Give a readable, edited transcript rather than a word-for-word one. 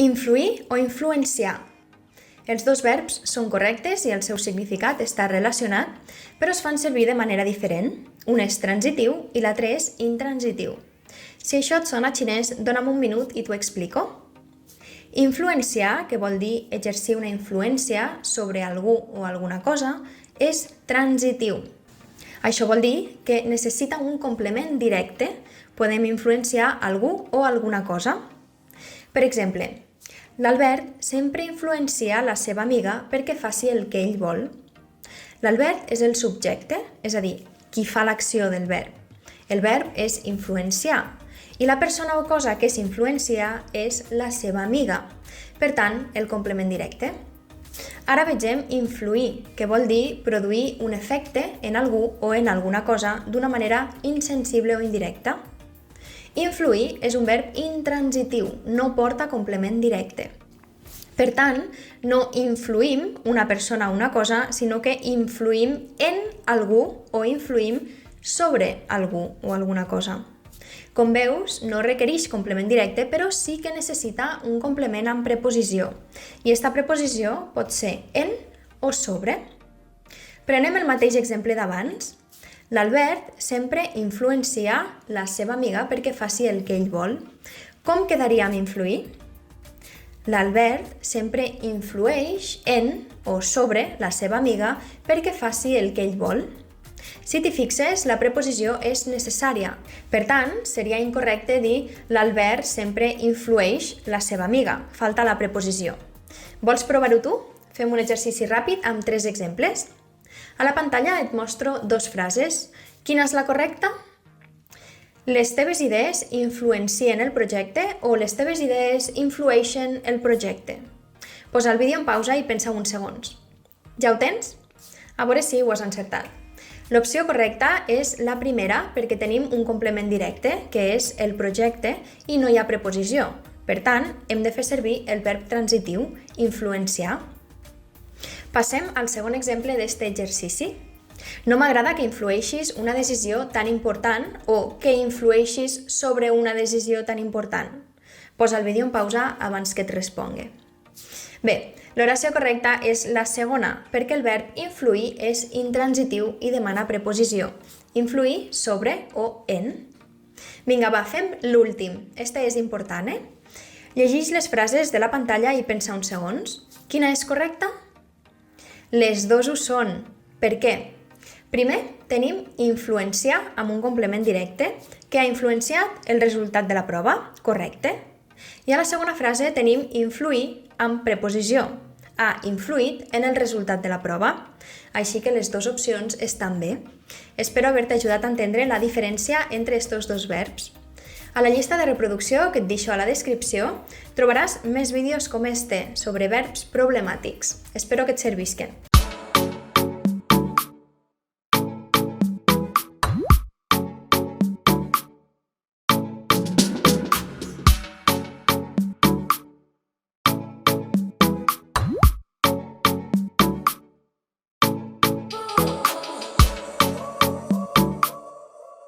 Influir o influenciar. Els dos verbs són correctes i el seu significat està relacionat, però es fan servir de manera diferent. Un és transitiu i l'altre és intransitiu. Si això et sona xinès, dona'm un minut i t'ho explico. Influenciar, que vol dir exercir una influència sobre algú o alguna cosa, és transitiu. Això vol dir que necessita un complement directe. Podem influenciar algú o alguna cosa. Per exemple, l'Albert sempre influencia la seva amiga perquè faci el que ell vol. L'Albert és el subjecte, és a dir, qui fa l'acció del verb. El verb és influenciar i la persona o cosa que s'influencia és la seva amiga. Per tant, el complement directe. Ara vegem influir, que vol dir produir un efecte en algú o en alguna cosa d'una manera insensible o indirecta. Influir és un verb intransitiu, no porta complement directe. Per tant, no influïm una persona o una cosa, sinó que influïm en algú o influïm sobre algú o alguna cosa. Com veus, no requereix complement directe, però sí que necessita un complement amb preposició. I aquesta preposició pot ser en o sobre. Prenem el mateix exemple d'abans. L'Albert sempre influencia la seva amiga perquè faci el que ell vol. Com quedaria amb influir? L'Albert sempre influeix en o sobre la seva amiga perquè faci el que ell vol. Si t'hi fixes, la preposició és necessària. Per tant, seria incorrecte dir l'Albert sempre influeix la seva amiga. Falta la preposició. Vols provar-ho tu? Fem un exercici ràpid amb 3 exemples. A la pantalla et mostro 2 frases. Quina és la correcta? Les teves idees influencien el projecte o les teves idees influeixen el projecte? Posa el vídeo en pausa i pensa uns segons. Ja ho tens? A veure si ho has encertat. L'opció correcta és la primera perquè tenim un complement directe, que és el projecte, i no hi ha preposició. Per tant, hem de fer servir el verb transitiu, influenciar. Passem al segon exemple d'aquest exercici. No m'agrada que influeixis una decisió tan important o que influeixis sobre una decisió tan important. Posa el vídeo en pausa abans que et respongui. Bé, l'oració correcta és la segona, perquè el verb influir és intransitiu i demana preposició. Influir sobre o en. Vinga, va, fem l'últim. Este és important, Llegeix les frases de la pantalla i pensa uns segons. Quina és correcta? Les dos ho són. Per què? Primer, tenim influenciar amb un complement directe que ha influenciat el resultat de la prova. Correcte. I a la segona frase tenim influir amb preposició. Ha influït en el resultat de la prova. Així que les dues opcions estan bé. Espero haver-te ajudat a entendre la diferència entre aquests dos verbs. A la llista de reproducció que et deixo a la descripció trobaràs més vídeos com este sobre verbs problemàtics. Espero que et servisquen.